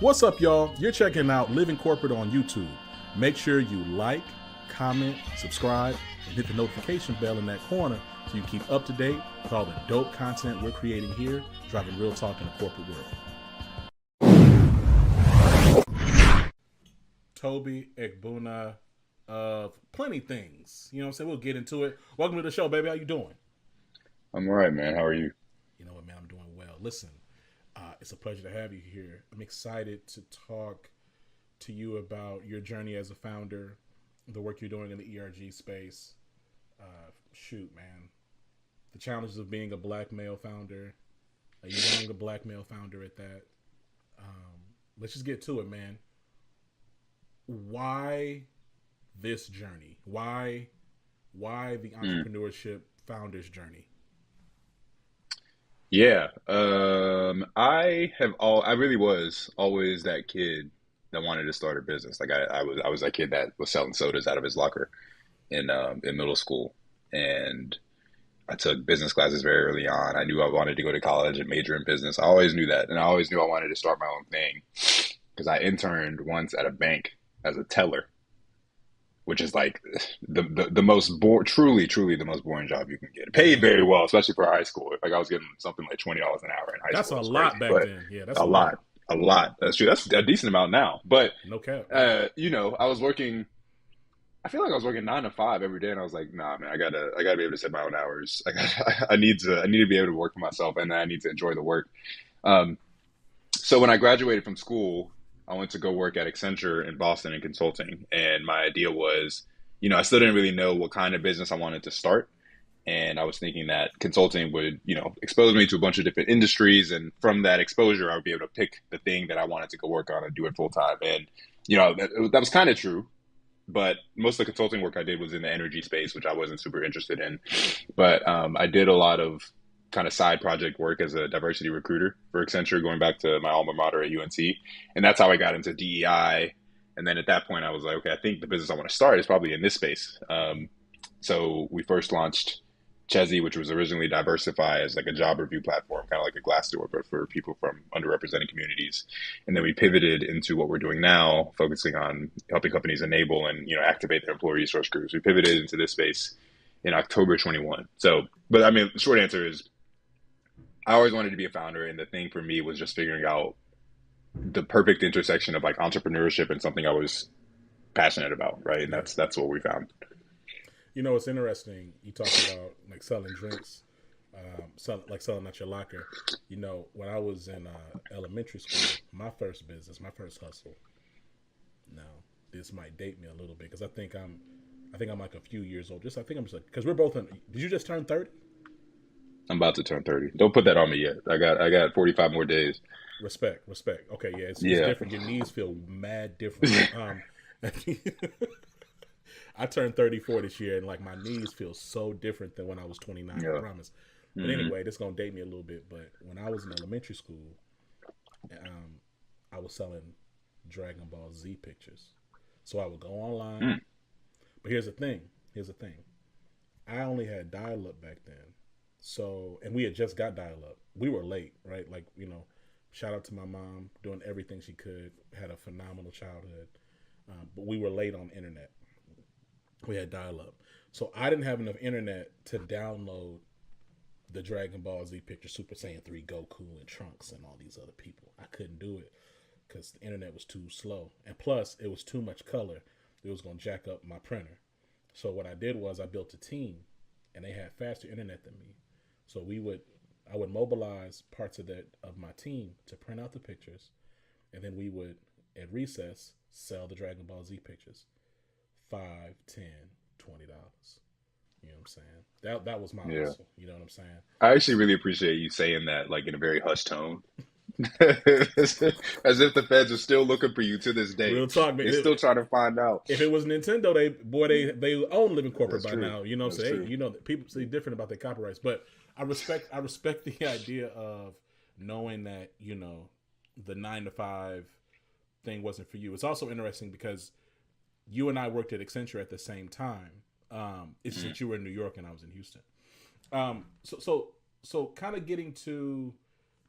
What's up, y'all? You're checking out Living Corporate on YouTube. Make sure you like, comment, subscribe, and hit the notification bell in that corner so you keep up to date with all the dope content we're creating here, driving real talk in the corporate world. Toby Egbuna of plenty things. You know what I'm saying? We'll get into it. Welcome to the show, baby. How you doing? I'm all right, man. How are you? You know what, man? I'm doing well. Listen, it's a pleasure to have you here. I'm excited to talk to you about your journey as a founder, the work you're doing in the ERG space. Shoot, man. The challenges of being a black male founder, a young black male founder at that. Let's just get to it, man. Why this journey? Why the entrepreneurship founder's journey? Yeah. I really was always that kid that wanted to start a business. Like I was that kid that was selling sodas out of his locker in middle school. And I took business classes very early on. I knew I wanted to go to college and major in business. I always knew that. And I always knew I wanted to start my own thing because I interned once at a bank as a teller, which is like the most truly the most boring job you can get. It paid very well, especially for high school. Like I was getting something like $20 an hour in high That's school. a It was lot crazy, back but then. Yeah, that's a a lot. lot, a lot. That's true. That's a decent amount now. But No cap. I was working. I feel like I was working 9 to 5 every day, and I was like, nah, man, I gotta be able to set my own hours. I need to be able to work for myself, and I need to enjoy the work. Um, so when I graduated from school, I went to go work at Accenture in Boston in consulting. And my idea was, I still didn't really know what kind of business I wanted to start. And I was thinking that consulting would, expose me to a bunch of different industries. And from that exposure, I would be able to pick the thing that I wanted to go work on and do it full time. And, that was kind of true. But most of the consulting work I did was in the energy space, which I wasn't super interested in. But I did a lot of kind of side project work as a diversity recruiter for Accenture, going back to my alma mater at UNC. And that's how I got into DEI. And then at that point, I was like, okay, I think the business I want to start is probably in this space. So we first launched Chezie, which was originally Diversify as like a job review platform, kind of like a Glassdoor, but for people from underrepresented communities. And then we pivoted into what we're doing now, focusing on helping companies enable and activate their employee resource groups. We pivoted into this space in October 21. So, but I mean, the short answer is I always wanted to be a founder, and the thing for me was just figuring out the perfect intersection of like entrepreneurship and something I was passionate about, right? And that's what we found. It's interesting. You talk about like selling drinks, selling at your locker. When I was in elementary school, my first business, my first hustle. Now, this might date me a little bit because I think I'm like a few years old. Because we're both in. Did you just turn 30? I'm about to turn 30. Don't put that on me yet. I got 45 more days. Respect. Okay, yeah, it's Yeah. different. Your knees feel mad different. I turned 34 this year, and like my knees feel so different than when I was 29. Yeah. I promise. But anyway, this is gonna date me a little bit. But when I was in elementary school, I was selling Dragon Ball Z pictures. So I would go online. But here's the thing. I only had dial-up back then. So, and we had just got dial-up. We were late, right? Like, shout out to my mom doing everything she could. Had a phenomenal childhood. But we were late on internet. We had dial-up. So I didn't have enough internet to download the Dragon Ball Z picture, Super Saiyan 3 Goku and Trunks and all these other people. I couldn't do it because the internet was too slow. And plus, it was too much color. It was going to jack up my printer. So what I did was I built a team, and they had faster internet than me. So I would mobilize parts of my team to print out the pictures, and then we would, at recess, sell the Dragon Ball Z pictures. $5, $10, $20. You know what I'm saying? That was my hustle. You know what I'm saying? I actually really appreciate you saying that like in a very hushed tone. As if the feds are still looking for you to this day. Real talk, man. They're still trying to find out. If it was Nintendo, they own Living Corporate That's by true. now. You know what I'm That's saying? true. People say different about their copyrights, but I respect the idea of knowing that the 9 to 5 thing wasn't for you. It's also interesting because you and I worked at Accenture at the same time. It's just that you were in New York and I was in Houston. So kind of getting to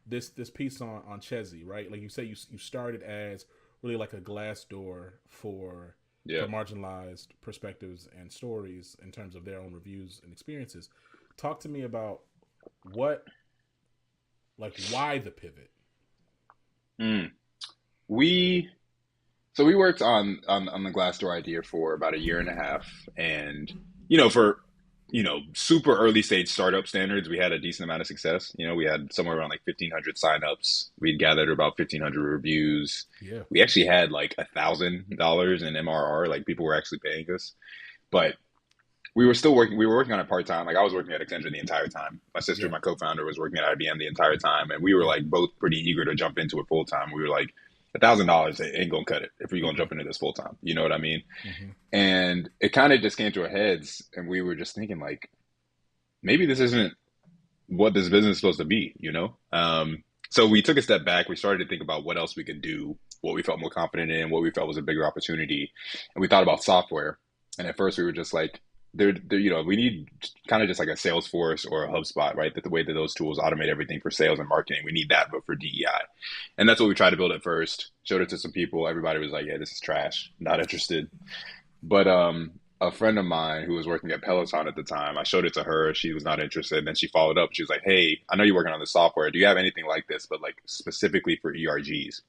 this piece on Chezie, right? Like you say, you started as really like a glass door for Yeah. marginalized perspectives and stories in terms of their own reviews and experiences. Talk to me about what, like, why the pivot? Mm. We So we worked on the Glassdoor idea for about a year and a half, and for super early stage startup standards, we had a decent amount of success. We had somewhere around like 1,500 signups. We'd gathered about 1,500 reviews. Yeah. We actually had like $1,000 in MRR, like people were actually paying us, but we were still working. We were working on it part time. Like I was working at Accenture the entire time. My sister, Yeah. my co-founder, was working at IBM the entire time, and we were Yeah. like both pretty eager to jump into it full time. We were like, $1,000 ain't gonna cut it if we're gonna Mm-mm. jump into this full time. You know what I mean? Mm-hmm. And it kind of just came to our heads, and we were just thinking like, maybe this isn't what this business is supposed to be. So we took a step back. We started to think about what else we could do, what we felt more confident in, what we felt was a bigger opportunity, and we thought about software. And at first, we were just like, we need kind of just like a Salesforce or a HubSpot, right? That the way that those tools automate everything for sales and marketing, we need that, but for DEI. And that's what we tried to build at first. Showed it to some people. Everybody was like, "Yeah, this is trash. Not interested." But a friend of mine who was working at Peloton at the time, I showed it to her. She was not interested. And then she followed up. She was like, "Hey, I know you're working on this software. Do you have anything like this, but like specifically for ERGs?"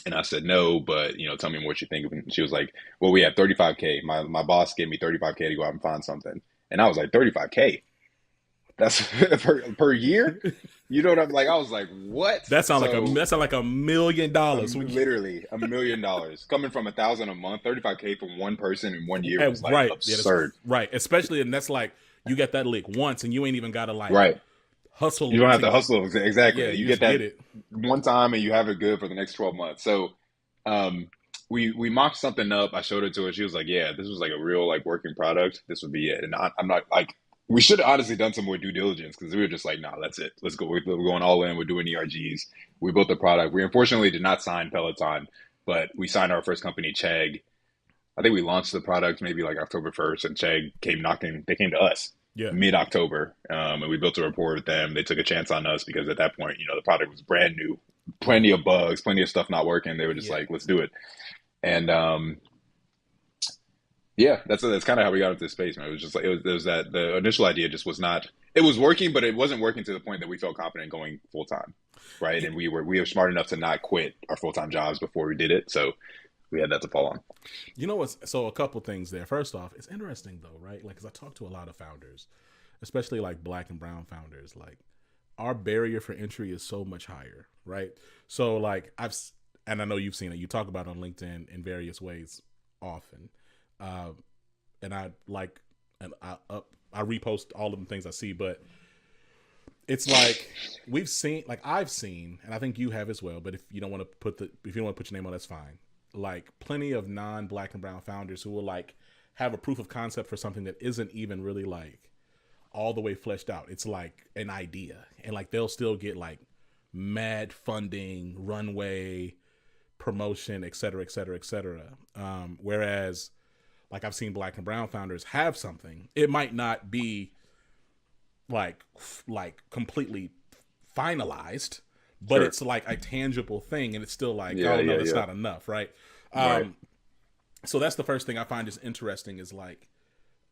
And I said, "No, but tell me what you think." And she was like, "Well, we have 35K. My boss gave me 35K to go out and find something." And I was like, 35K? That's per year? You know what I'm like? I was like, what? So That sound like $1 million. literally $1 million coming from 1,000 a month, 35K from one person in 1 year was like Right. Yeah, that's absurd. right. Especially, and that's like you get that lick once, and you ain't even gotta like Right. You hustle don't have to. to hustle. Yeah, Exactly. You you get just that get it. one time and you have it good for the next 12 months. So, um, we mocked something up. I showed it to her. She was like, "Yeah, this was like a real like working product. This would be it." And I'm not like, we should have honestly done some more due diligence because we were just like, "Nah, that's it. Let's go. We're going all in. We're doing ERGs." We built the product. We unfortunately did not sign Peloton, but we signed our first company, Chegg. I think we launched the product maybe like October 1st, and Chegg came knocking. They came to us Yeah. mid-October, and we built a rapport with them. They took a chance on us because at that point, the product was brand new, plenty of bugs, plenty of stuff not working. They were just Yeah. like, "Let's do it." And yeah, that's kind of how we got into this space, man. It was just like it was that the initial idea just was not. It was working, but it wasn't working to the point that we felt confident going full time, right? And we were smart enough to not quit our full time jobs before we did it, so we had that to fall on. You know what's so a couple things there. First off, it's interesting though, right? Like, because I talk to a lot of founders, especially like Black and Brown founders. Like, our barrier for entry is so much higher, right? So like and I know you've seen it. You talk about it on LinkedIn in various ways often, and I like and I repost all of the things I see, but it's like I've seen, and I think you have as well. But if you don't want to put your name on, that's fine. Like plenty of non-Black and Brown founders who will like have a proof of concept for something that isn't even really like all the way fleshed out. It's like an idea, and like they'll still get like mad funding, runway, promotion, et cetera, et cetera, et cetera. Whereas like I've seen Black and Brown founders have something. It might not be like completely finalized, but Sure. it's like a tangible thing, and it's still like, Yeah, oh no, yeah, that's yeah. not enough, right? Right. So that's the first thing I find is interesting is like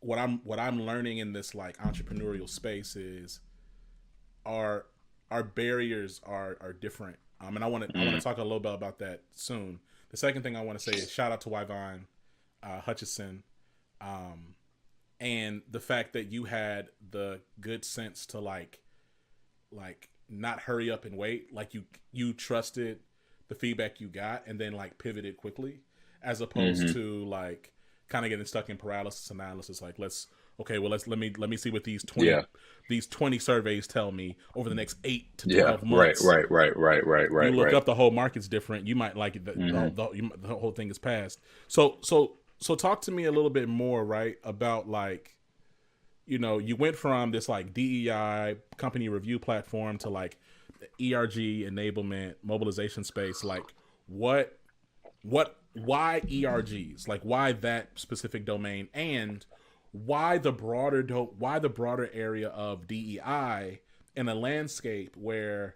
what I'm learning in this like entrepreneurial space is our barriers are different. And I want to talk a little bit about that soon. The second thing I want to say is shout out to Yvonne Hutchison, and the fact that you had the good sense to like not hurry up and wait. Like you trusted the feedback you got and then like pivoted quickly, as opposed to like kind of getting stuck in paralysis analysis. Like let me see what these 20 surveys tell me over the next 8 to 12 months. Right. You look up, the whole market's different. You might like it. The whole thing is passed. So talk to me a little bit more, right, about like, you went from this like DEI company review platform to like ERG enablement mobilization space. Like why ERGs? Like why that specific domain, and why the broader area of DEI in a landscape where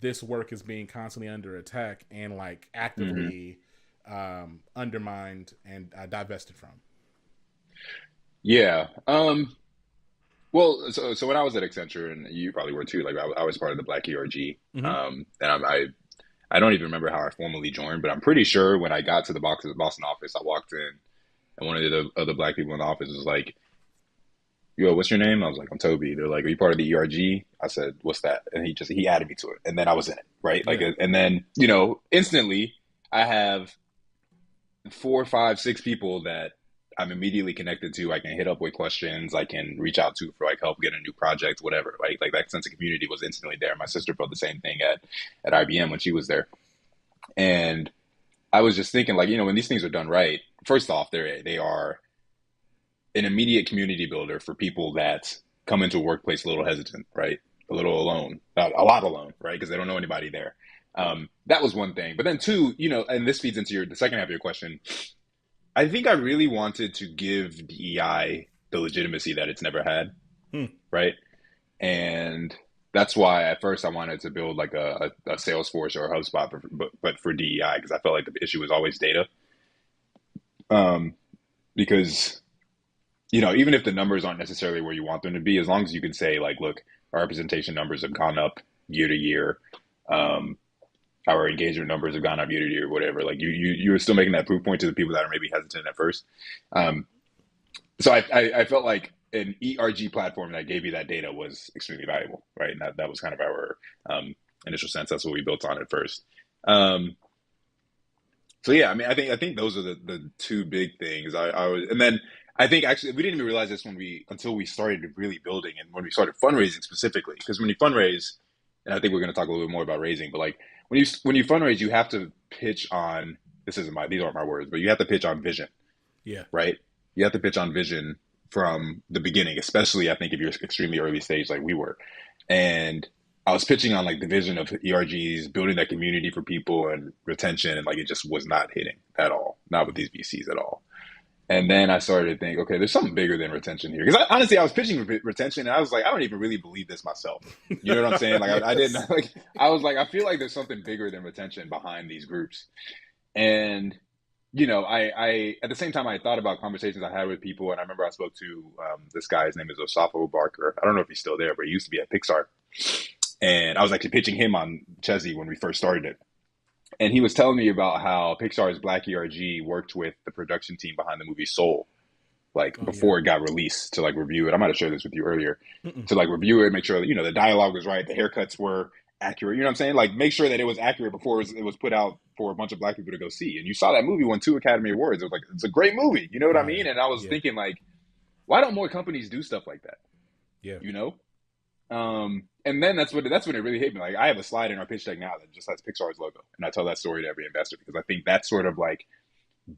this work is being constantly under attack and like actively undermined and divested from? Yeah. Well, so when I was at Accenture, and you probably were too, like I was part of the Black ERG. Mm-hmm. And I don't even remember how I formally joined, but I'm pretty sure when I got to the Boston office, I walked in, and one of the other Black people in the office was like, "Yo, what's your name?" I was like, "I'm Toby." They're like, "Are you part of the ERG?" I said, "What's that?" And he added me to it, and then I was in it, right? Like, Yeah. and then instantly I have 4, 5, 6 people that I'm immediately connected to. I can hit up with questions. I can reach out to for like help get a new project, whatever. Right? Like that sense of community was instantly there. My sister felt the same thing at IBM when she was there, and I was just thinking, like, when these things are done right, first off, they are an immediate community builder for people that come into a workplace a little hesitant, right? A little alone, a lot alone, right? Because they don't know anybody there. That was one thing. But then two, and this feeds into the second half of your question. I think I really wanted to give DEI the legitimacy that it's never had, right? And that's why at first I wanted to build like a Salesforce or a HubSpot, but for DEI, because I felt like the issue was always data. Because even if the numbers aren't necessarily where you want them to be, as long as you can say like, look, our representation numbers have gone up year to year. Our engagement numbers have gone up year to year, whatever. Like you're still making that proof point to the people that are maybe hesitant at first. So I felt like an ERG platform that gave you that data was extremely valuable, right? And that was kind of our initial sense. That's what we built on at first. So yeah, I mean, I think those are the two big things. And then I think actually we didn't even realize this until we started really building and when we started fundraising specifically. Because when you fundraise, and I think we're going to talk a little bit more about raising, but like when you fundraise, you have to pitch on these aren't my words, but you have to pitch on vision. Yeah. Right. You have to pitch on vision from the beginning, especially I think if you're extremely early stage like we were. And I was pitching on like the vision of ERGs, building that community for people and retention, and like it just was not hitting at all, not with these VCs at all. And then I started to think, okay, there's something bigger than retention here. Because honestly, I was pitching retention, and I was like, I don't even really believe this myself. You know what I'm saying? Like Yes. I didn't like. I was like, I feel like there's something bigger than retention behind these groups. And I at the same time I thought about conversations I had with people, and I remember I spoke to this guy. His name is Osafo Barker. I don't know if he's still there, but he used to be at Pixar. And I was actually pitching him on Chezie when we first started it. And he was telling me about how Pixar's Black ERG worked with the production team behind the movie Soul, like before it got released to like review it. I might have shared this with you earlier. To like review it, make sure that, the dialogue was right, the haircuts were accurate. You know what I'm saying? Like make sure that it was accurate before it was put out for a bunch of Black people to go see. And you saw that movie won 2 Academy Awards. It was like, it's a great movie. You know what I mean? And I was thinking like, why don't more companies do stuff like that? Yeah. And then that's when it really hit me. Like I have a slide in our pitch deck now that just has Pixar's logo, and I tell that story to every investor because I think that sort of like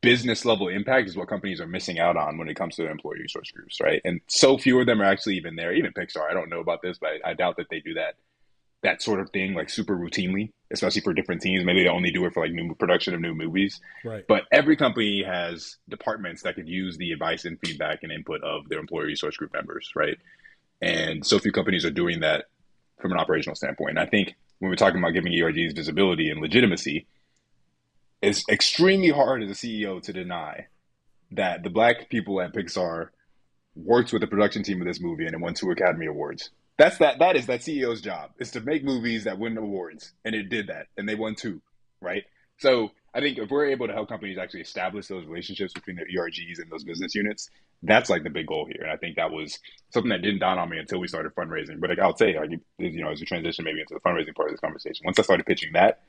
business level impact is what companies are missing out on when it comes to their employee resource groups, right? And so few of them are actually even there. Even Pixar, I don't know about this, but I doubt that they do that sort of thing like super routinely, especially for different teams. Maybe they only do it for like new production of new movies. Right. But every company has departments that could use the advice and feedback and input of their employee resource group members, right? And so few companies are doing that from an operational standpoint. And I think when we're talking about giving ERGs visibility and legitimacy, it's extremely hard as a CEO to deny that the Black people at Pixar worked with the production team of this movie and it won 2 Academy Awards. That is that CEO's job, is to make movies that win awards. And it did that. And they won 2, right? So I think if we're able to help companies actually establish those relationships between their ERGs and those business units, that's like the big goal here. And I think that was something that didn't dawn on me until we started fundraising. But like, I'll say, like, as we transition maybe into the fundraising part of this conversation, once I started pitching that,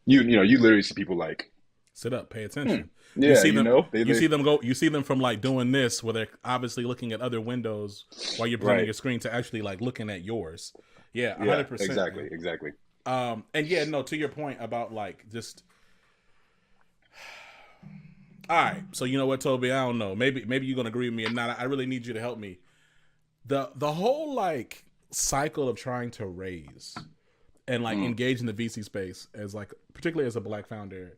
you literally see people like, sit up, pay attention. Yeah, you see them. They see them go. You see them from like doing this, where they're obviously looking at other windows while you're presenting your screen to actually like looking at yours. Yeah, 100%. Exactly. And yeah, no, to your point about like just. All right, so you know what, Toby? I don't know. Maybe you're gonna agree with me, and not. I really need you to help me. The whole like cycle of trying to raise and like engage in the VC space as like particularly as a Black founder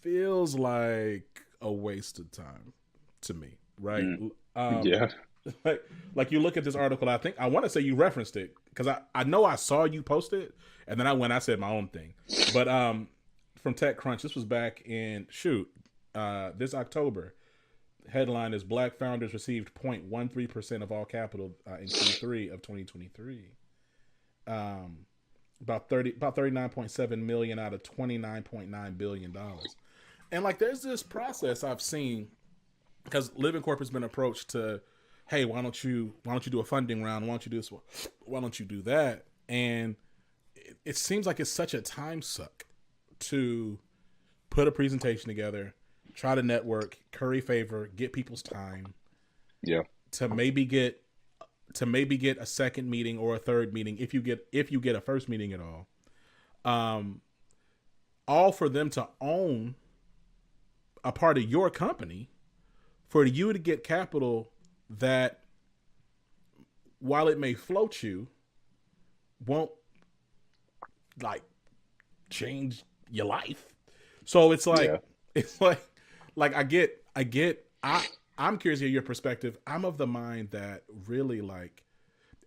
feels like a waste of time to me, right? Yeah. like like you look at this article. I think I want to say you referenced it because I know I saw you post it, and then I said my own thing. But from TechCrunch, this was back in this October. Headline is Black founders received 0.13% of all capital in Q3 of 2023. About 39.7 million out of 29.9 billion dollars. And like there's this process I've seen because Living Corp has been approached to, hey, why don't you do a funding round? Why don't you do this? Why don't you do that? And it seems like it's such a time suck to put a presentation together, try to network, curry favor, get people's time. Yeah. To maybe get a second meeting or a third meeting if you get a first meeting at all for them to own a part of your company, for you to get capital that, while it may float you, won't like change your life. So it's like, yeah. It's like I'm curious to hear your perspective. I'm of the mind that really like,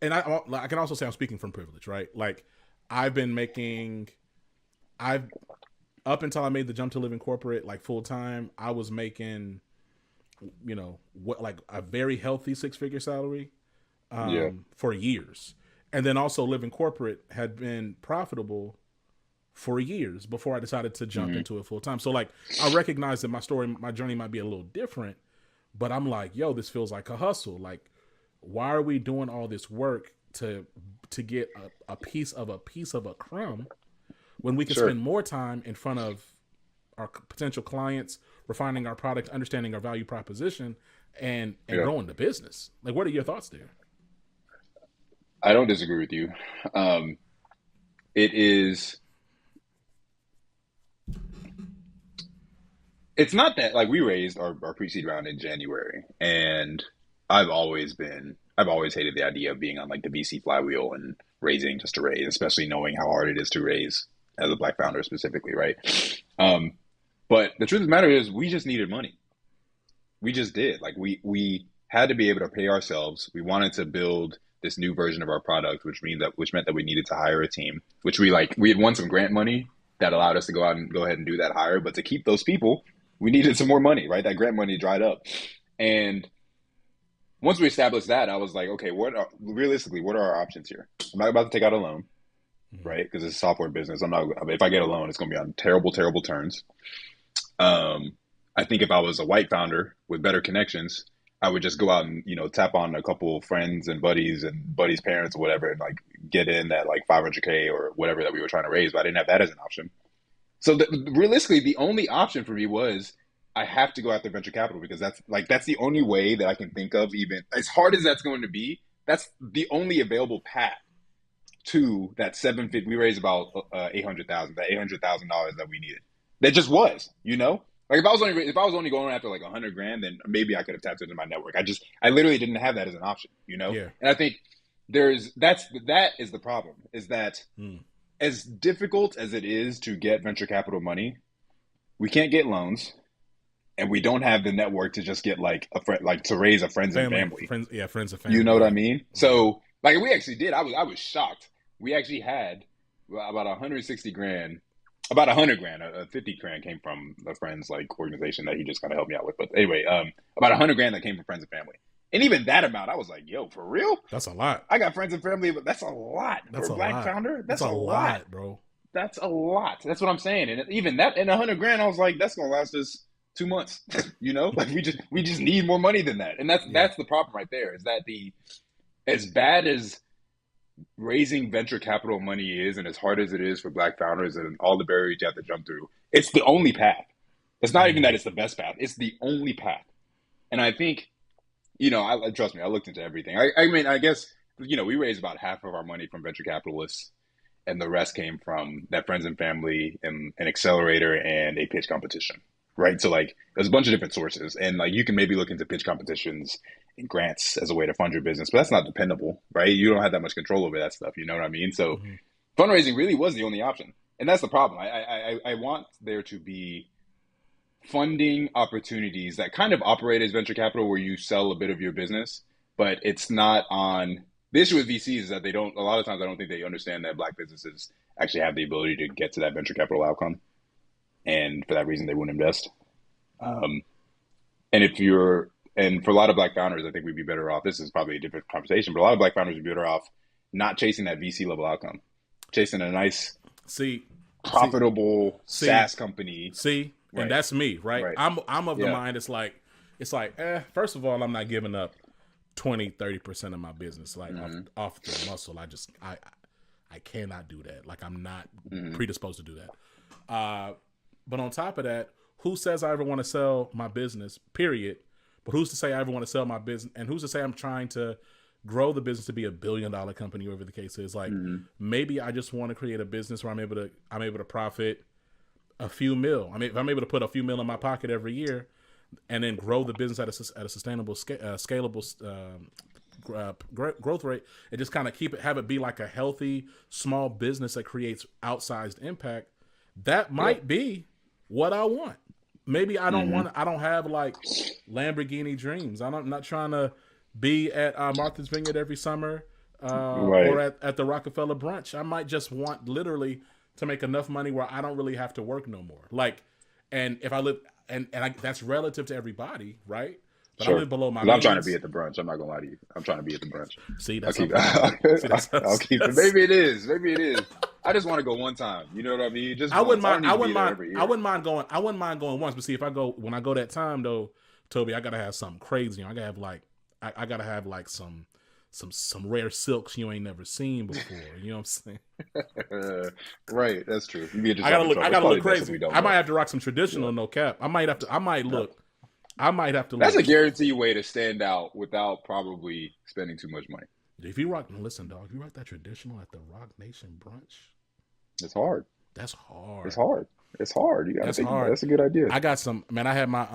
and I can also say I'm speaking from privilege, right? Like I've up until I made the jump to living corporate, like full time, I was making, like a very healthy 6-figure salary, for years. And then also living corporate had been profitable for years before I decided to jump into it full time. So like, I recognize that my journey might be a little different, but I'm like, yo, this feels like a hustle. Like, why are we doing all this work to get a piece of a crumb when we can spend more time in front of our potential clients, refining our product, understanding our value proposition, and growing the business? Like, what are your thoughts there? I don't disagree with you. It's not that, like, we raised our pre-seed round in January, and I've always hated the idea of being on like the VC flywheel and raising just to raise, especially knowing how hard it is to raise as a Black founder specifically, right? But the truth of the matter is we just needed money. We just did. Like we had to be able to pay ourselves. We wanted to build this new version of our product, which meant that we needed to hire a team, which we had won some grant money that allowed us to go ahead and do that hire. But to keep those people, we needed some more money, right? That grant money dried up. And once we established that, I was like, okay, realistically, what are our options here? I'm not about to take out a loan, right? Because it's a software business. If I get a loan, it's going to be on terrible, terrible terms. I think if I was a white founder with better connections, I would just go out and, tap on a couple friends and buddies parents or whatever, and like get in at like $500K or whatever that we were trying to raise. But I didn't have that as an option. So realistically, the only option for me was I have to go after venture capital, because that's the only way that I can think of, even as hard as that's going to be. That's the only available path to that 750. We raised about $800,000 that we needed. That just was, like if I was only going after like $100,000, then maybe I could have tapped into my network. I literally didn't have that as an option, Yeah. And I think that is the problem, is that as difficult as it is to get venture capital money, we can't get loans, and we don't have the network to just get like a friend, like to raise a friends and family. Friends and family. You know what I mean? So like we actually did. I was shocked. We actually had about $160,000, about $100,000. $50,000 came from a friend's like organization that he just kind of helped me out with. But anyway, about $100,000 that came from friends and family. And even that amount, I was like, yo, for real? That's a lot. I got friends and family, but that's a lot for a Black founder. That's a lot, bro. That's a lot. That's what I'm saying. And even that, and $100,000, I was like, that's gonna last us 2 months. Like we just need more money than that. And that's the problem right there. Is that as bad as raising venture capital money is, and as hard as it is for Black founders and all the barriers you have to jump through, it's the only path. It's not even that it's the best path. It's the only path. And I think, trust me, I looked into everything. I mean, I guess, we raised about half of our money from venture capitalists, and the rest came from that friends and family and an accelerator and a pitch competition, right? So like, there's a bunch of different sources, and like, you can maybe look into pitch competitions and grants as a way to fund your business, but that's not dependable, right? You don't have that much control over that stuff. You know what I mean? So fundraising really was the only option. And that's the problem. I want there to be funding opportunities that kind of operate as venture capital, where you sell a bit of your business, but it's not on. The issue with VCs is that they don't. A lot of times, I don't think they understand that Black businesses actually have the ability to get to that venture capital outcome, and for that reason, they won't invest. Um, and if you're, and for a lot of Black founders, I think we'd be better off. This is probably a different conversation, but a lot of Black founders would be better off not chasing that VC level outcome, chasing a nice, See, profitable see, SaaS company. see, Right. and that's me, right? Right. I'm of the Yeah. mind. It's like, first of all, I'm not giving up 20-30% of my business, like off the muscle. I cannot do that. Like, I'm not predisposed to do that. But on top of that, who says I ever want to sell my business, period? But who's to say I ever want to sell my business? And who's to say I'm trying to grow the business to be $1 billion company, whatever the case is? Like, maybe I just want to create a business where I'm able to profit a few mil. I mean, if I'm able to put a few mil in my pocket every year and then grow the business at a sustainable, scalable growth rate, and just kind of have it be like a healthy small business that creates outsized impact, that might be what I want. Maybe I don't I don't have like Lamborghini dreams. I'm not trying to be at Martha's Vineyard every summer or at the Rockefeller brunch. I might just want literally to make enough money where I don't really have to work no more. Like, and if I live, that's relative to everybody, right? But I live below my means. I'm trying to be at the brunch. I'm not gonna lie to you. I'm trying to be at the brunch. See, that's I'll keep it. Maybe it is. Maybe it is. I just want to go one time. You know what I mean? Just I wouldn't mind going. I wouldn't mind going once. But see, when I go that time though, Toby, I gotta have something crazy. I gotta have like, I gotta have like some rare silks you ain't never seen before. You know what I'm saying? Right, that's true. I gotta look crazy. I might have to rock some traditional, no cap. I might have to. That's a guaranteed way to stand out without probably spending too much money. If you rock, listen, dog. If you rock that traditional at the Rock Nation brunch, it's hard. That's hard. It's hard. It's hard. You gotta think about it. That's a good idea. I got some, man. I had my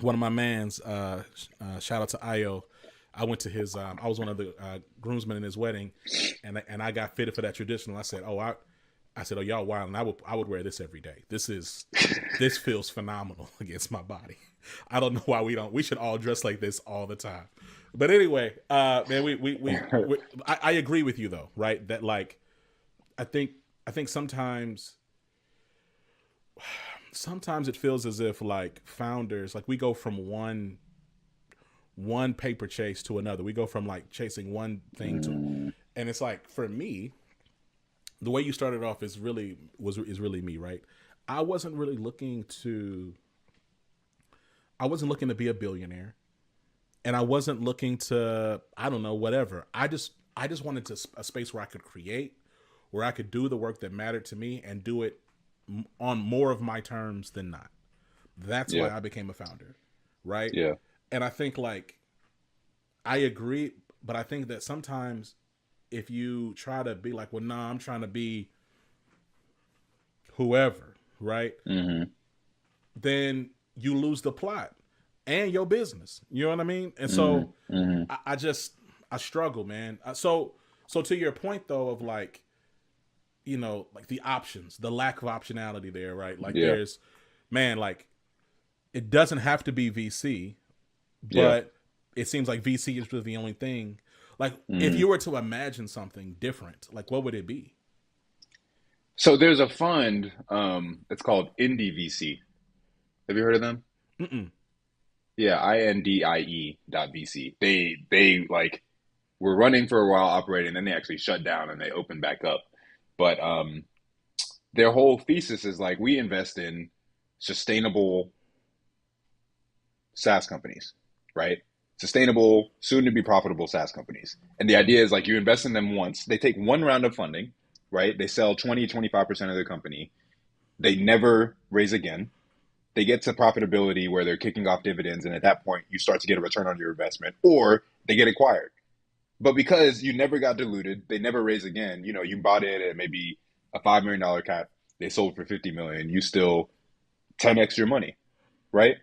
one of my mans. Shout out to Io. I went to his. I was one of the groomsmen in his wedding, and I got fitted for that traditional. I said, oh, y'all wild, and I would wear this every day. This feels phenomenal against my body. I don't know why we should all dress like this all the time. But anyway, man, I agree with you though, right? That like, I think sometimes it feels as if like founders, like we go from one paper chase to another. We go from like chasing one thing to, and it's like, for me, the way you started off is really me, right? I wasn't looking to be a billionaire, and I wasn't looking to, I don't know, whatever. I just wanted a space where I could create, where I could do the work that mattered to me and do it on more of my terms than not. That's why I became a founder, right? Yeah. And I think like, I agree, but I think that sometimes if you try to be like, well, nah, I'm trying to be whoever, right? Then you lose the plot and your business. You know what I mean? And so I struggle, man. So to your point though, of like, you know, like the options, the lack of optionality there, right? Like there's, man, like it doesn't have to be VC, but it seems like VC is really the only thing. Like if you were to imagine something different, like what would it be? So there's a fund, it's called Indie VC. Have you heard of them? Yeah, INDIE.VC. They like were running for a while, operating, then they actually shut down and they opened back up. But their whole thesis is like, we invest in sustainable SaaS companies, right? Sustainable, soon to be profitable SaaS companies. And the idea is like, you invest in them once, they take one round of funding, right? They sell 20-25% of their company. They never raise again. They get to profitability where they're kicking off dividends. And at that point, you start to get a return on your investment, or they get acquired. But because you never got diluted, they never raise again. You know, you bought it at maybe a $5 million cap. They sold for $50 million. You still 10x your money, right?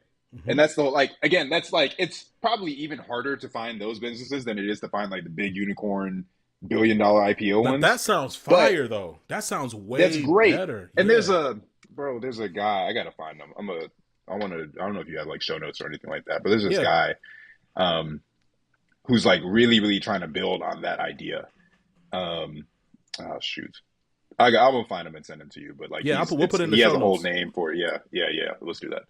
And that's the whole, like, again, that's like, it's probably even harder to find those businesses than it is to find like the big unicorn $1 billion IPO ones. That sounds fire though. That sounds way that's great. Better. And there's a guy, I gotta find him. I don't know if you have like show notes or anything like that, but there's this guy. who's like really, really trying to build on that idea. Um, oh shoot, I will find him and send him to you. But like Yeah, we'll put it in the he has show a whole notes. name for it. Yeah, yeah, yeah. Let's do that.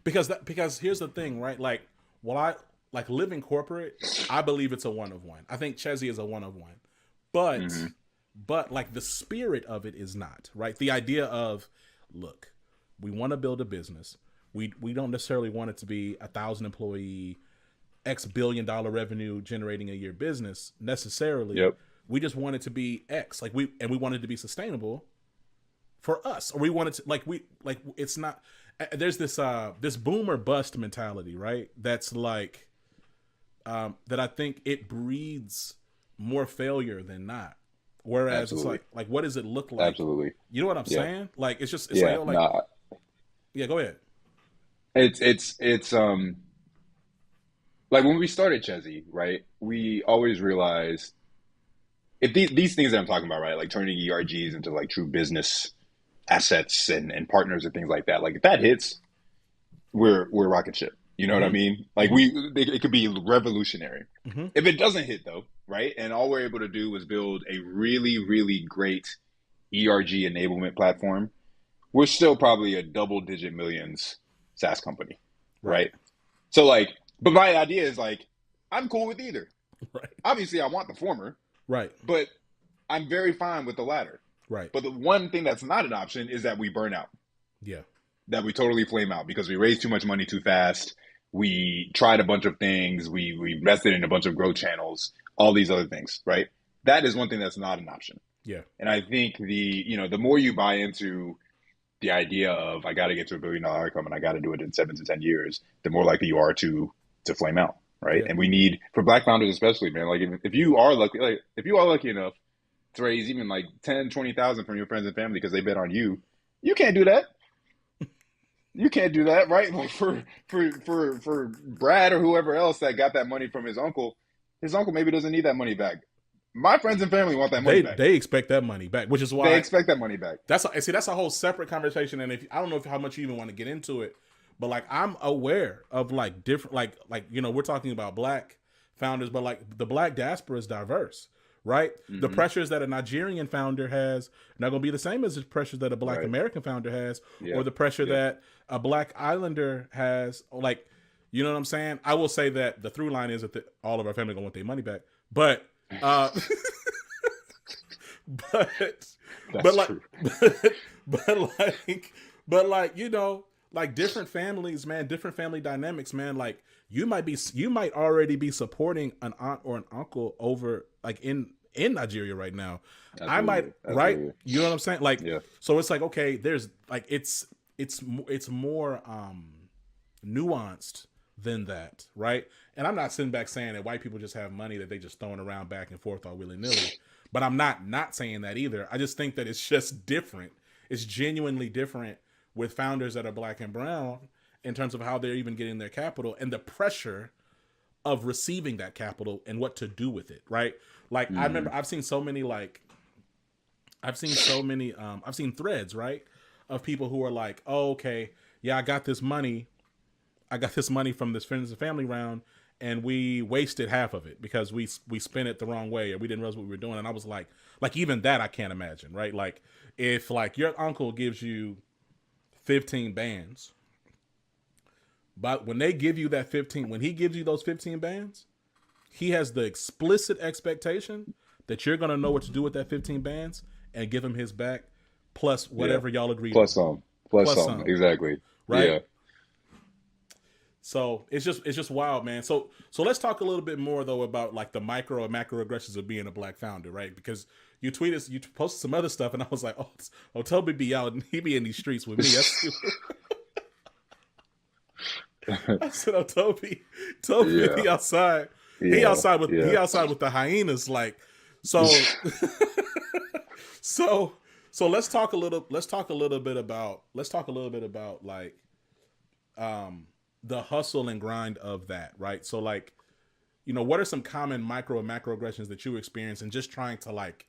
Because here's the thing, right? Like, while I like living corporate, I believe it's a one of one. I think Chezie is a one of one, but Hmm. but like the spirit of it is not, right. The idea of, look, we want to build a business. We don't necessarily want it to be 1,000 employee, X billion-dollar revenue generating a year business necessarily. Yep. We just want it to be X, like we want it to be sustainable for us, or we want it to like it's not. There's this boom or bust mentality, right? That's like that I think it breeds more failure than not. Whereas it's Absolutely. like what does it look like? Absolutely. You know what I'm Yeah. saying? Like it's like, Yeah. oh, like, Nah. yeah, go ahead. It's like when we started Chezie, right? We always realized if these things that I'm talking about, right? Like turning ERGs into like true business assets and partners and things like that. Like if that hits, we're rocket ship. You know what I Mm-hmm. mean? Like Mm-hmm. it could be revolutionary. Mm-hmm. If it doesn't hit though, right? And all we're able to do is build a really, really great ERG enablement platform. We're still probably a double digit millions SaaS company, Right. right? So like, but my idea is like, I'm cool with either. Right. Obviously, I want the former, Right. but I'm very fine with the latter. Right. But the one thing that's not an option is that we burn out, Yeah. that we totally flame out because we raised too much money too fast. We tried a bunch of things. We invested in a bunch of growth channels, all these other things, right? That is one thing that's not an option. Yeah. And I think the more you buy into the idea of I got to get to $1 billion income and I got to do it in 7 to 10 years, the more likely you are to flame out, right? Yeah. And we need for Black founders especially, man. Like if you are lucky, like if you are lucky enough to raise even like 10, 20,000 from your friends and family because they bet on you, you can't do that. You can't do that, right? Like for Brad or whoever else that got that money from his uncle maybe doesn't need that money back. My friends and family want that money back. They expect that money back, which is They why expect that money back. that's a whole separate conversation. And if I don't know how much you even want to get into it, but like I'm aware of like different like we're talking about Black founders, but like the Black diaspora is diverse, right? The Hmm. pressures that a Nigerian founder has are not going to be the same as the pressures that a Black Right. American founder has, Yeah. or the pressure Yeah. that a Black Islander has. Like, you know what I'm saying? I will say that the through line is that all of our family gonna want their money back, but but That's like true. but like like different families, man, different family dynamics, man. Like you might already be supporting an aunt or an uncle over like in Nigeria right now. I might, Absolutely. right? Absolutely. You know what I'm saying? Like, Yeah. so it's like, okay, there's like it's more nuanced than that, right? And I'm not sitting back saying that white people just have money that they just throwing around back and forth all willy nilly. But I'm not saying that either. I just think that it's just different. It's genuinely different with founders that are Black and brown in terms of how they're even getting their capital and the pressure of receiving that capital and what to do with it, right? Like I remember Hmm. I've seen threads, right, of people who are like, oh, okay, yeah, I got this money from this friends and family round, and we wasted half of it because we spent it the wrong way or we didn't realize what we were doing. And I was like even that I can't imagine, right? Like if like your uncle gives you 15 bands, but when they give you when he gives you those 15 bands, he has the explicit expectation that you're gonna know what to do with that 15 bands and give him his back plus Yeah. whatever y'all agreed Plus on, some. Plus plus some. some, Exactly. right? Yeah. So it's just wild, man. So let's talk a little bit more though about like the micro and macro aggressions of being a Black founder, right? Because you posted some other stuff, and I was like, oh, Toby be out, and he be in these streets with me. I said, oh, Toby Yeah. be outside. He Yeah. outside with Yeah. the hyenas, like so. So let's talk a little bit about like the hustle and grind of that, right? So like, what are some common micro and macro aggressions that you experience and just trying to like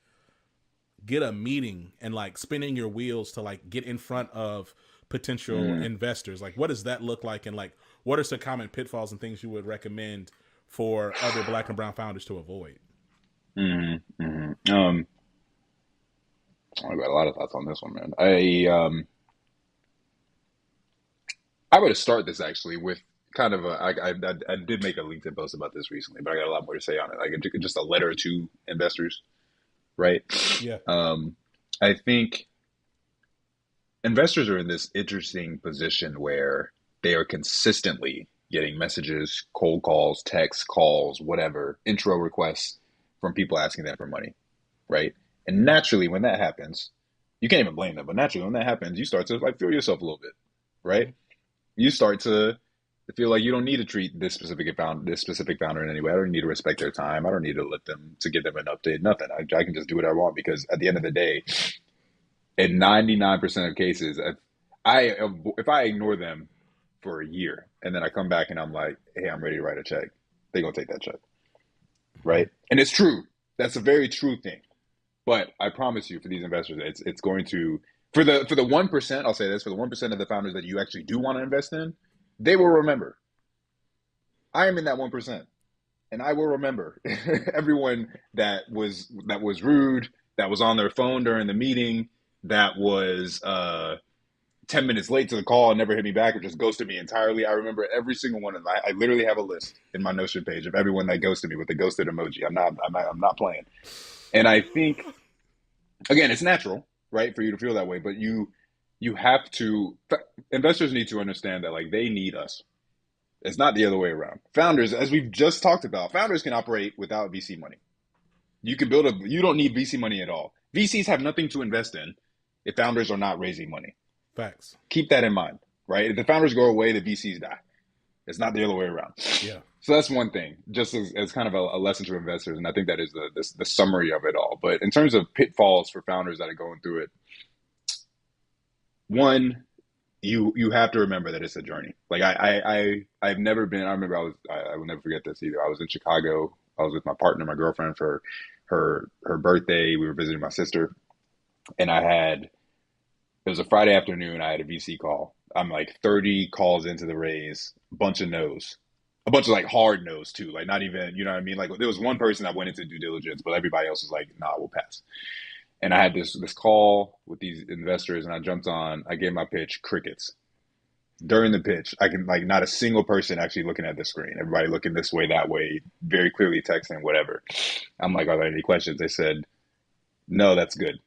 get a meeting and like spinning your wheels to like get in front of potential Mm. investors? Like what does that look like, and like what are some common pitfalls and things you would recommend for other Black and brown founders to avoid? Mm-hmm. Mm-hmm. I've got a lot of thoughts on this one, man. I would start this actually with kind of I did make a LinkedIn post about this recently, but I got a lot more to say on it. Like just a letter to investors, right? Yeah. I think investors are in this interesting position where they are consistently getting messages, cold calls, texts, calls, whatever, intro requests from people asking them for money, right? And naturally, when that happens, you can't even blame them, but naturally, when that happens, you start to like feel yourself a little bit, right? Mm-hmm. You start to feel like you don't need to treat this specific founder in any way. I don't need to respect their time. I don't need to give them an update. Nothing. I can just do what I want because at the end of the day, in 99% of cases, if I ignore them for a year and then I come back and I'm like, hey, I'm ready to write a check, they're gonna take that check, right? And it's true. That's a very true thing. But I promise you, for these investors, it's going to for the 1%. I'll say this, for the 1% of the founders that you actually do want to invest in, they will remember. I am in that 1%, and I will remember everyone that was rude, that was on their phone during the meeting, that was 10 minutes late to the call and never hit me back or just ghosted me entirely. I remember every single one of them. I literally have a list in my Notion page of everyone that ghosted me with the ghosted emoji. I'm not playing. And I think, again, it's natural, right, for you to feel that way, but you have to, investors need to understand that like they need us. It's not the other way around. Founders, as we've just talked about, founders can operate without VC money. You don't need VC money at all. VCs have nothing to invest in if founders are not raising money. Facts. Keep that in mind, right? If the founders go away, the VCs die. It's not the other way around. Yeah. So that's one thing, just as kind of a lesson to investors, and I think that is the summary of it all. But in terms of pitfalls for founders that are going through it, one, you have to remember that it's a journey. Like I've never been. I remember I will never forget this either. I was in Chicago. I was with my partner, my girlfriend, for her birthday. We were visiting my sister, and it was a Friday afternoon. I had a VC call. I'm like 30 calls into the raise, a bunch of no's, a bunch of like hard no's too. Like not even, you know what I mean? Like there was one person that went into due diligence, but everybody else was like, nah, we'll pass. And I had this call with these investors, and I jumped on. I gave my pitch, crickets. During the pitch, I can like not a single person actually looking at the screen. Everybody looking this way, that way, very clearly texting, whatever. I'm like, are there any questions? They said, no, that's good.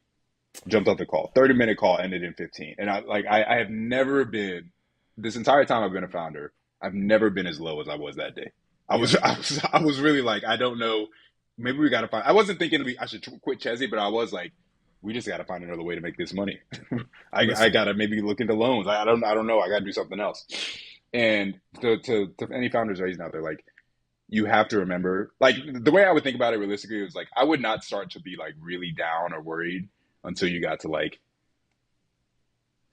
Jumped off the call. 30-minute call ended in 15. And I have never been, this entire time I've been a founder, I've never been as low as I was that day. I was really like, I don't know. Maybe we got to find, I wasn't thinking I should quit Chezie, but I was like, we just got to find another way to make this money. I got to maybe look into loans. I don't know. I got to do something else. And to any founders raising out there, like, you have to remember, like, the way I would think about it realistically was like, I would not start to be like really down or worried until you got to like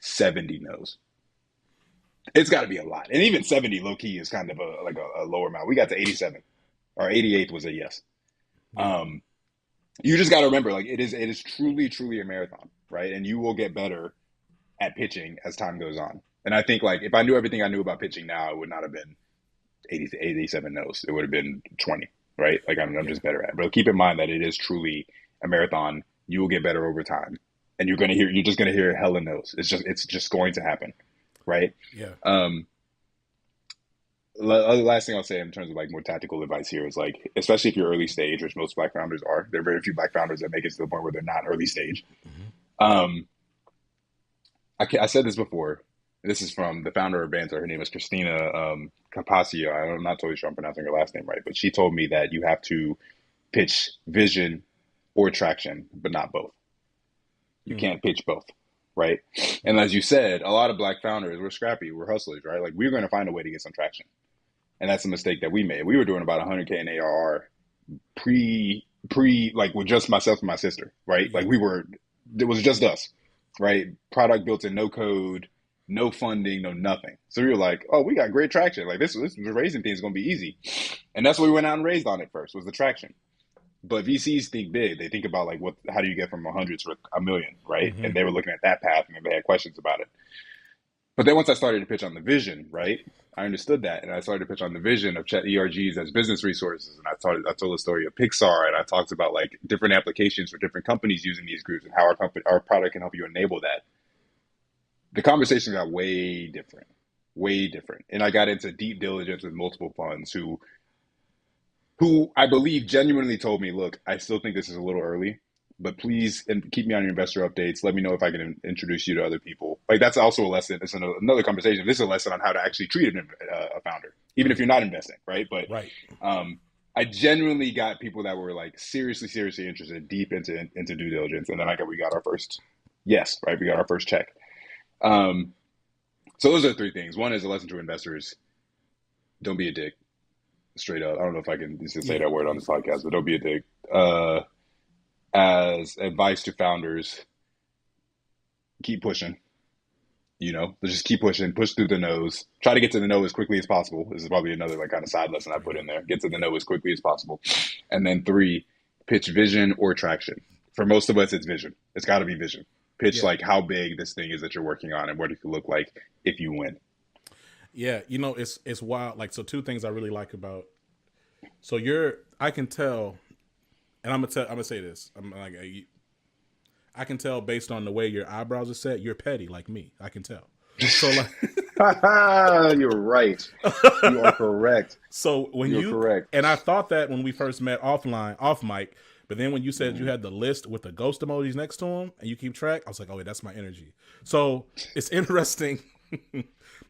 70 no's. It's got to be a lot. And even 70 low key is kind of a lower amount. We got to 87. Our 88th was a yes. Yeah. You just got to remember, like, it is truly a marathon, right? And you will get better at pitching as time goes on. And I think, like, if I knew everything I knew about pitching now, it would not have been 80 to 87 no's. It would have been 20, right? Like, I'm just better at it. But keep in mind that it is truly a marathon. You will get better over time, and you're just gonna hear hella no's. It's just going to happen, right? Yeah. Last thing I'll say in terms of like more tactical advice here is like, especially if you're early stage, which most Black founders are, there are very few Black founders that make it to the point where they're not early stage. Mm-hmm. I said this before. This is from the founder of Banter. Her name is Christina Capaccio. I'm not totally sure I'm pronouncing her last name right, but she told me that you have to pitch vision or traction, but not both. You can't pitch both, right? And as you said, a lot of Black founders, we're scrappy, we're hustlers, right? Like, we're going to find a way to get some traction. And that's a mistake that we made. We were doing about 100K in ARR pre like with just myself and my sister, right? Like it was just us, right? Product built in no code, no funding, no nothing. So we were like, oh, we got great traction. Like this raising thing is going to be easy. And that's what we went out and raised on it first, was the traction. But VCs think big. They think about like, how do you get from 100 to 1 million, right? Mm-hmm. And they were looking at that path and they had questions about it. But then once I started to pitch on the vision, right, I understood that, and I started to pitch on the vision of ERGs as business resources, and I told the story of Pixar, and I talked about like different applications for different companies using these groups and how our product can help you enable that. The conversation got way different, and I got into deep diligence with multiple funds who I believe genuinely told me, look, I still think this is a little early, but please keep me on your investor updates. Let me know if I can introduce you to other people. Like that's also a lesson. It's another conversation. This is a lesson on how to actually treat a founder, even if you're not investing, right? But Right. I genuinely got people that were like seriously interested, deep into due diligence, and then we got our first yes, right? We got our first check. So those are three things. One is a lesson to investors: don't be a dick. Straight up. I don't know if I can say that word on this podcast, but don't be a dick. As advice to founders, keep pushing. Just keep pushing, push through the nose. Try to get to the no as quickly as possible. This is probably another like kind of side lesson I put in there. Get to the no as quickly as possible. And then 3, pitch vision or traction. For most of us, it's vision. It's got to be vision. Pitch like how big this thing is that you're working on and what it could look like if you win. Yeah, it's wild. Like, so 2 things I really like about. So I can tell, and I'm gonna say this. I'm like, I can tell based on the way your eyebrows are set. You're petty like me. I can tell. So like, you're right. You are correct. So you're correct. And I thought that when we first met off mic, but then when you said you had the list with the ghost emojis next to them and you keep track, I was like, oh, wait, that's my energy. So it's interesting.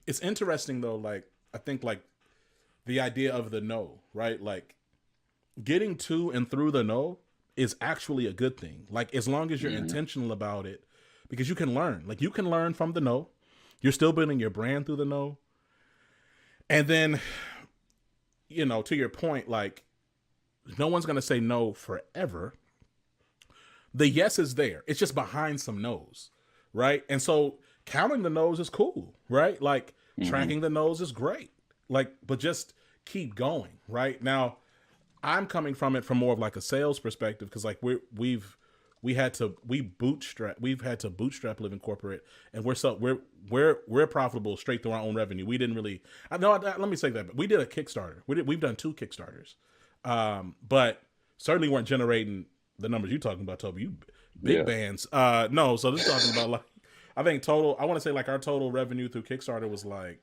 It's interesting though. Like, I think like the idea of the no, right? Like getting to and through the no is actually a good thing. Like as long as you're intentional about it, because you can learn. Like you can learn from the no. You're still building your brand through the no. And then, to your point, like no one's going to say no forever. The yes is there. It's just behind some no's, right? And so counting the no's is cool, right? Like tracking the no's is great. Like, but just keep going, right? Now, I'm coming from it from more of like a sales perspective because like we've had to bootstrap living corporate, and we're profitable straight through our own revenue. We didn't really. Let me say that. But we did a Kickstarter. We've done 2 Kickstarters, but certainly weren't generating the numbers you're talking about, Toby. You big bands. No. So this is talking about like I think total. I want to say like our total revenue through Kickstarter was like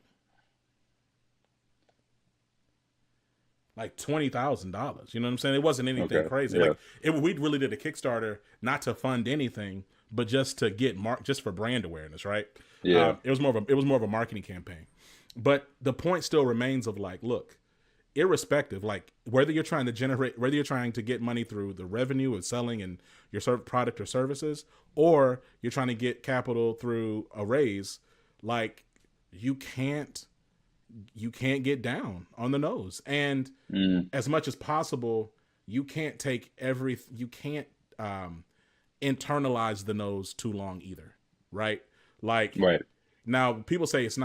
$20,000. You know what I'm saying? It wasn't anything crazy. Yeah. Like we really did a Kickstarter not to fund anything, but just to get just for brand awareness, right? Yeah. It was more of a marketing campaign. But the point still remains of like, look, irrespective, like whether you're trying to get money through the revenue of selling and your product or services, or you're trying to get capital through a raise, like you can't get down on the nose. And as much as possible, you can't internalize the nose too long either. Right. Like, right. Now people say it's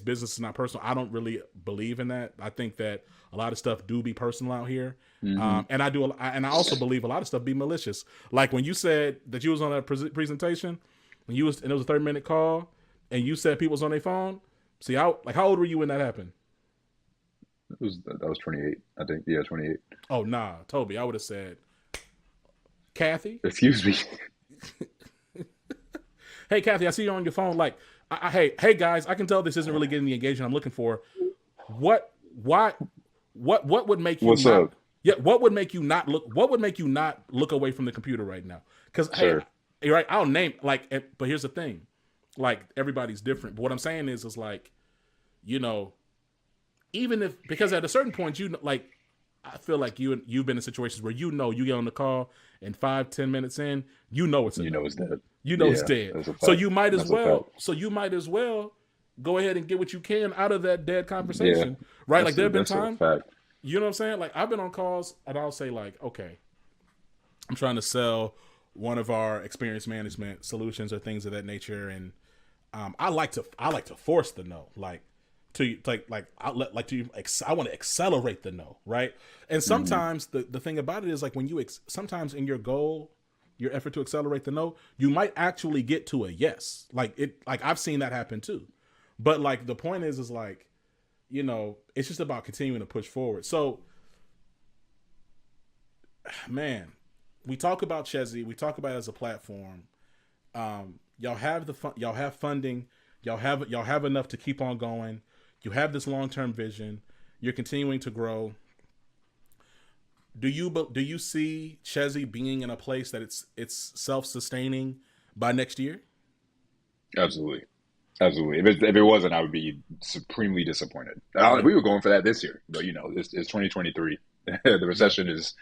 business, it's not personal. I don't really believe in that. I think that a lot of stuff do be personal out here. And I also believe a lot of stuff be malicious. Like when you said that you was on a presentation and it was a 30-minute call and you said people was on their phone. See, how old were you when that happened? That was 28, I think. Yeah, 28. Oh, nah, Toby, I would have said, Kathy? Excuse me. Hey, Kathy, I see you on your phone. Like, hey, guys, I can tell this isn't really getting the engagement I'm looking for. What would make you What's up? Yeah, what would make you not look away from the computer right now? Because, sure. Hey, right, I'll name, like, but here's the thing. Like everybody's different, but what I'm saying is like, even if, because at a certain point, like, I feel like you've been in situations where you get on the call and 5-10 minutes in, it's dead. It's dead. So you might as well go ahead and get what you can out of that dead conversation, right? Like there have been times, you know what I'm saying? Like I've been on calls and I'll say like, okay, I'm trying to sell one of our experience management solutions or things of that nature, and I like to force the no, I want to accelerate the no, right? And sometimes the thing about it is like when you sometimes in your effort to accelerate the no, you might actually get to a yes. Like I've seen that happen too, But like the point is like, it's just about continuing to push forward. So, man, we talk about Chezie, we talk about it as a platform. Y'all have y'all have funding, y'all have enough to keep on going. You have this long term vision. You're continuing to grow. Do you see Chezie being in a place that it's self sustaining by next year? Absolutely. Absolutely. If it wasn't, I would be supremely disappointed. Yeah. We were going for that this year, but it's 2023. The Yeah. recession is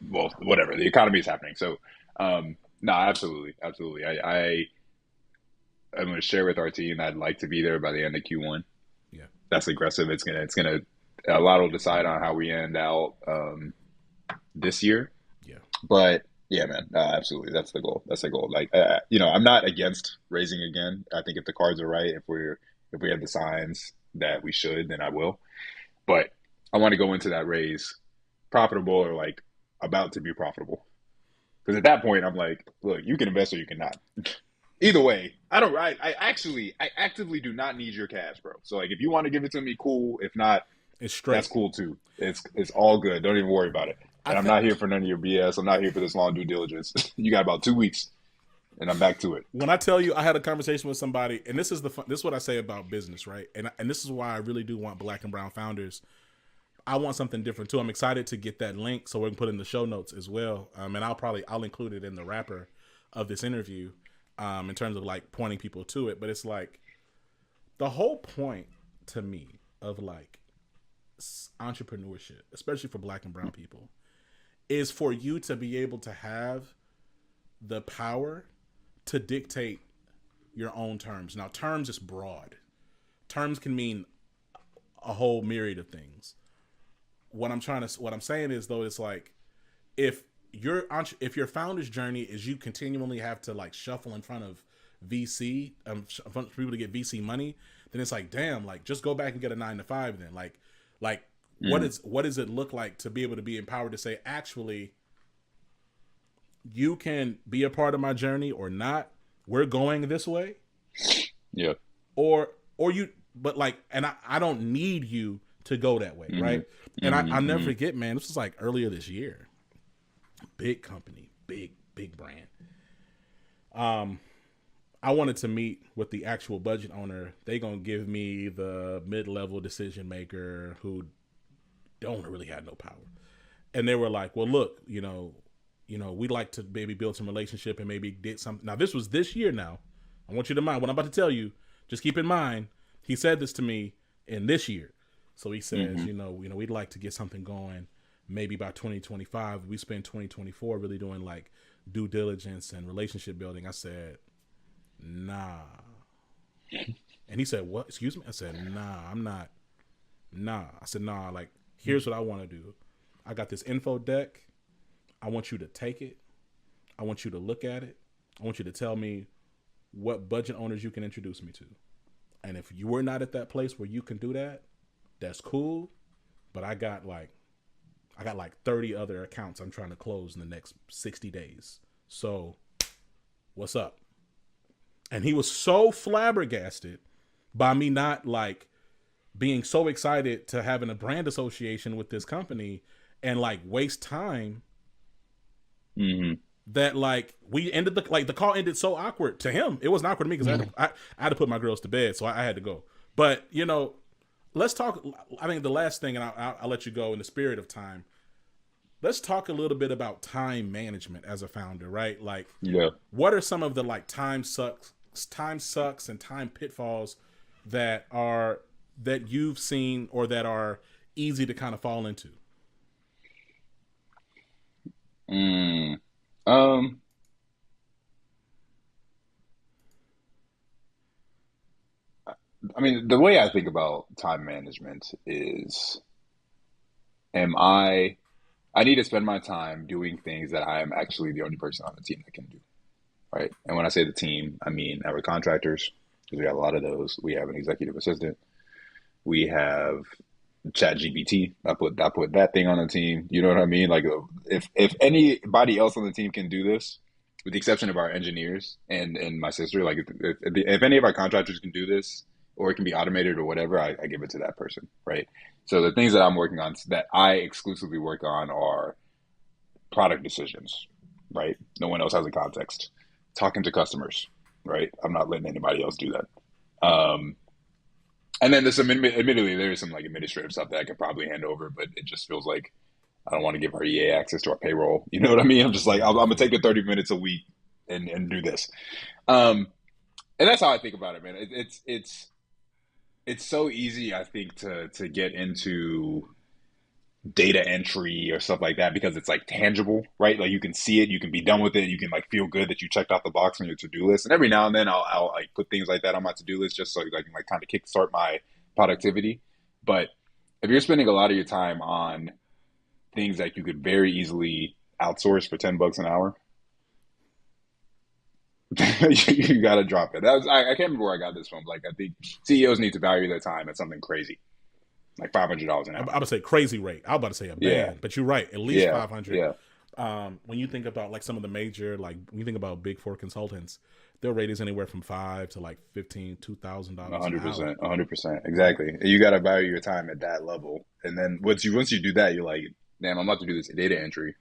well, whatever. The economy is happening. So, no, absolutely, absolutely. I'm going to share with our team. I'd like to be there by the end of Q1. Yeah. That's aggressive. It's gonna. A lot will decide on how we end out this year. Yeah. But yeah, man, absolutely. That's the goal. That's the goal. Like, I'm not against raising again. I think if the cards are right, if we have the signs that we should, then I will. But I want to go into that raise profitable or like about to be profitable. Because at that point, I'm like, look, you can invest or you cannot. Either way, I don't. I actively do not need your cash, bro. So like, if you want to give it to me, cool. If not, It's that's straight. cool too. It's all good. Don't even worry about it. I And I'm think not here for none of your BS. I'm not here for this long due diligence. You got about 2 weeks, and I'm back to it. when I tell you I had a conversation with somebody, and this is what I say about business, right? And this is why I really do want Black and Brown founders. I want something different too. I'm excited to get that link so we can put it in the show notes as well. And I'll include it in the wrapper of this interview, in terms of like pointing people to it. But it's like the whole point to me of like entrepreneurship, especially for Black and Brown people, is for you to be able to have the power to dictate your own terms. Now, terms is broad. Terms can mean a whole myriad of things. What I'm saying is though, it's like if your founder's journey is you continually have to like shuffle in front of VC, for people to get VC money, then it's like, damn, like just go back and get a 9 to 5 then. Like what does it look like to be able to be empowered to say, actually, you can be a part of my journey or not. We're going this way. Yeah. Or you, but like, and I don't need you to go that way, right? And I'll never forget, man, this was like earlier this year. Big company, big brand. I wanted to meet with the actual budget owner. They gonna give me the mid-level decision maker who don't really have no power. And they were like, well, look, we'd like to maybe build some relationship and maybe did something. Now, this was this year now. I want you to mind what I'm about to tell you. Just keep in mind, he said this to me in this year. So he says, we'd like to get something going maybe by 2025. We spend 2024 really doing like due diligence and relationship building. I said, nah. And he said, what? Excuse me? I said, nah, I'm not. Nah. I said, nah, like, here's what I want to do. I got this info deck. I want you to take it. I want you to look at it. I want you to tell me what budget owners you can introduce me to. And if you were not at that place where you can do that, that's cool. But I got like 30 other accounts I'm trying to close in the next 60 days. So what's up? And he was so flabbergasted by me not like being so excited to having a brand association with this company and like waste time. That like we ended the call ended so awkward to him. It wasn't awkward to me because I had to put my girls to bed, so I had to go. But let's talk. I think the last thing, and I'll let you go in the spirit of time. Let's talk a little bit about time management as a founder, right? Like, what are some of the like time sucks and time pitfalls that you've seen or that are easy to kind of fall into? I mean, the way I think about time management is, I need to spend my time doing things that I am actually the only person on the team that can do, right? And when I say the team, I mean our contractors, because we have a lot of those. We have an executive assistant. We have Chat GPT. I put that thing on the team. You know what I mean? Like, if anybody else on the team can do this, with the exception of our engineers and my sister, like if any of our contractors can do this or it can be automated or whatever, I give it to that person, right? So the things that I'm working on that I exclusively work on are product decisions, right? No one else has a context. Talking to customers, right? I'm not letting anybody else do that. And then there's admittedly, there's some like administrative stuff that I could probably hand over, but it just feels like I don't want to give our EA access to our payroll. You know what I mean? I'm just like, I'm gonna take the 30 minutes a week and do this. And that's how I think about it, man. It's so easy, I think, to get into data entry or stuff like that because it's like tangible, right? Like you can see it, you can be done with it, you can like feel good that you checked off the box on your to-do list. And every now and then I'll like put things like that on my to-do list just so I can like kind of kickstart my productivity. But if you're spending a lot of your time on things that you could very easily outsource for $10 an hour, you got to drop it. I can't remember where I got this from. Like I think CEOs need to value their time at something crazy. Like $500 an hour. I would say crazy rate. I was about to say a band, but you're right. At least 500. Yeah. When you think about like some of the major, like when you think about big four consultants, their rate is anywhere from $5,000 to like $2,000. 100%. 100%. Exactly. You got to value your time at that level. And then once you do that, you're like, damn, I'm about to do this data entry.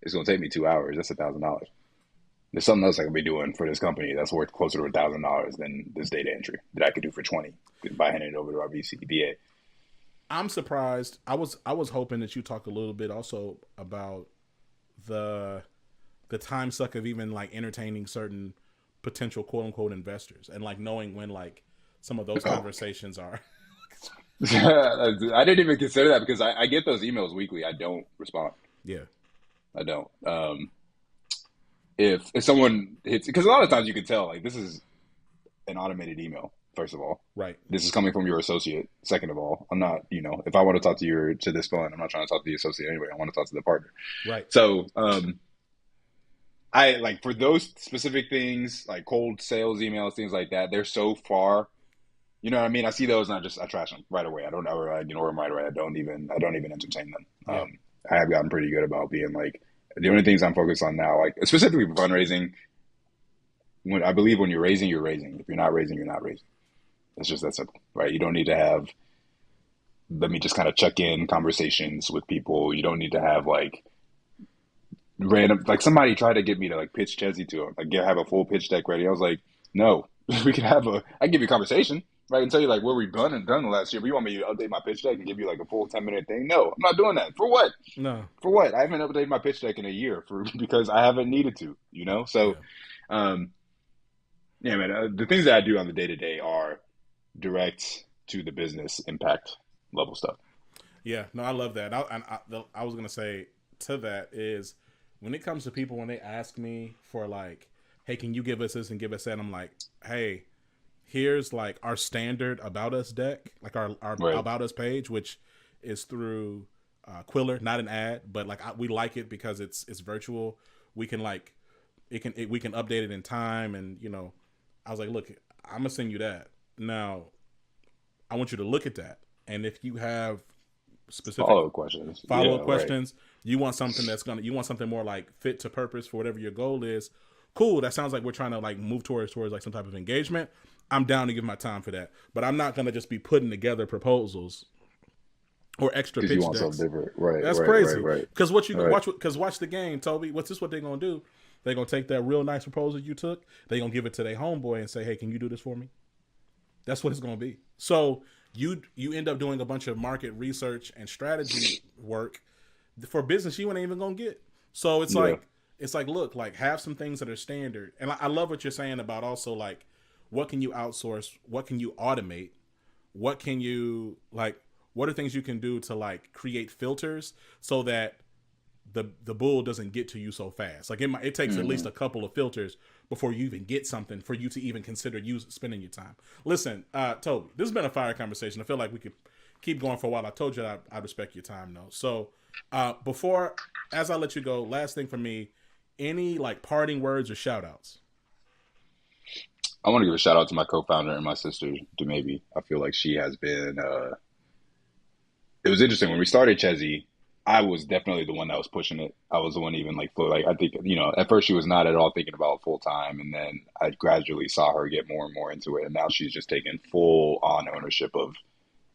It's going to take me 2 hours. That's $1,000. There's something else I could be doing for this company that's worth closer to $1,000 than this data entry that I could do for 20 by handing it over to our VA. I'm surprised. I was hoping that you talk a little bit also about the time suck of even like entertaining certain potential quote unquote investors and like knowing when like some of those conversations are. I didn't even consider that because I get those emails weekly. I don't respond. Yeah, I don't. If someone hits, because a lot of times you can tell like this is an automated email. First of all, right. This is coming from your associate. Second of all, I'm not, if I want to talk to this phone, I'm not trying to talk to the associate anyway. I want to talk to the partner. Right. So, I like for those specific things, like cold sales emails, things like that, they're so far, you know what I mean? I see those and I trash them right away. I don't ever ignore them right away. I don't even entertain them. Yeah. I have gotten pretty good about being like, the only things I'm focused on now, like specifically for fundraising, when you're raising, you're raising. If you're not raising, you're not raising. It's just that simple, right? You don't need to have, let me just kind of check in conversations with people. You don't need to have like random, like somebody tried to get me to like pitch Chezie to them, like have a full pitch deck ready. I was like, no, I can give you a conversation, right? I can tell you like what we've done the last year, but you want me to update my pitch deck and give you like a full 10-minute thing? No, I'm not doing that. For what? No. For what? I haven't updated my pitch deck in a year because I haven't needed to, So, yeah, man, the things that I do on the day-to-day are direct to the business impact level stuff. Yeah, no, I love that. I was going to say to that is when it comes to people, when they ask me for like, hey, can you give us this and give us that? I'm like, hey, here's like our standard about us deck, like our right. About us page, which is through Quiller, not an ad, but like we like it because it's virtual. We can like, we can update it in time. And, I was like, look, I'm gonna send you that. Now, I want you to look at that, and if you have specific follow-up questions, right. You want something more like fit to purpose for whatever your goal is. Cool. That sounds like we're trying to like move towards like some type of engagement. I'm down to give my time for that, but I'm not gonna just be putting together proposals or extra pitch decks. Different. Right. That's right, crazy. Right. Because what you watch the game, Toby. What they're gonna do? They're gonna take that real nice proposal you took. They're gonna give it to their homeboy and say, "Hey, can you do this for me?" That's what it's gonna be. So you end up doing a bunch of market research and strategy work for business you ain't even gonna get. So it's like look, like have some things that are standard. And I love what you're saying about also like what can you outsource, what can you automate, what can you like, what are things you can do to like create filters so that the bull doesn't get to you so fast. Like it takes at least a couple of filters before you even get something for you to even consider spending your time. Listen, Toby, this has been a fire conversation. I feel like we could keep going for a while. I told you I respect your time though. So as I let you go, last thing for me, any like parting words or shout outs? I want to give a shout out to my co-founder and my sister, Maybe. I feel like she has been, it was interesting when we started Chezie. I was definitely the one that was pushing it. I was the one even like flow. Like I think at first she was not at all thinking about full time, and then I gradually saw her get more and more into it, and now she's just taking full on ownership of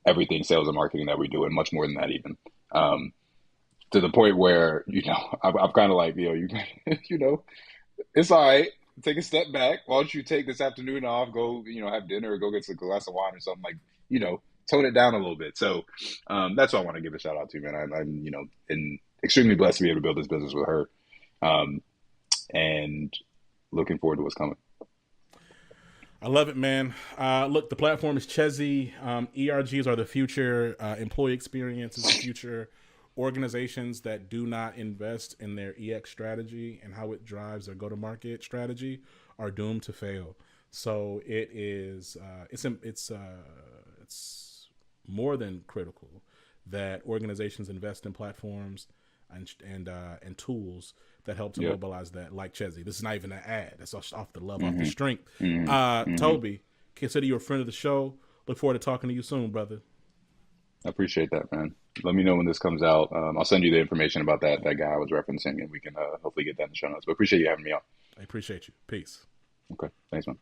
everything sales and marketing that we do, and much more than that even. Um, to the point where I'm kind of like you know it's all right. Take a step back. Why don't you take this afternoon off? Go, have dinner or go get a glass of wine or something like, tone it down a little bit. So that's what I want to give a shout out to, man. I'm and extremely blessed to be able to build this business with her, and looking forward to what's coming. I love it, man. Look, the platform is Chezie. ERGs are the future. Employee experience is the future. Organizations that do not invest in their EX strategy and how it drives their go-to-market strategy are doomed to fail. So it is. It's more than critical that organizations invest in platforms and tools that help to mobilize that, like Chezie. This is not even an ad. That's off the love, off the strength. Toby, consider you a friend of the show. Look forward to talking to you soon, brother. I appreciate that, man. Let me know when this comes out. I'll send you the information about that guy I was referencing, and we can hopefully get that in the show notes. But appreciate you having me on. I appreciate you. Peace. Okay. Thanks, man.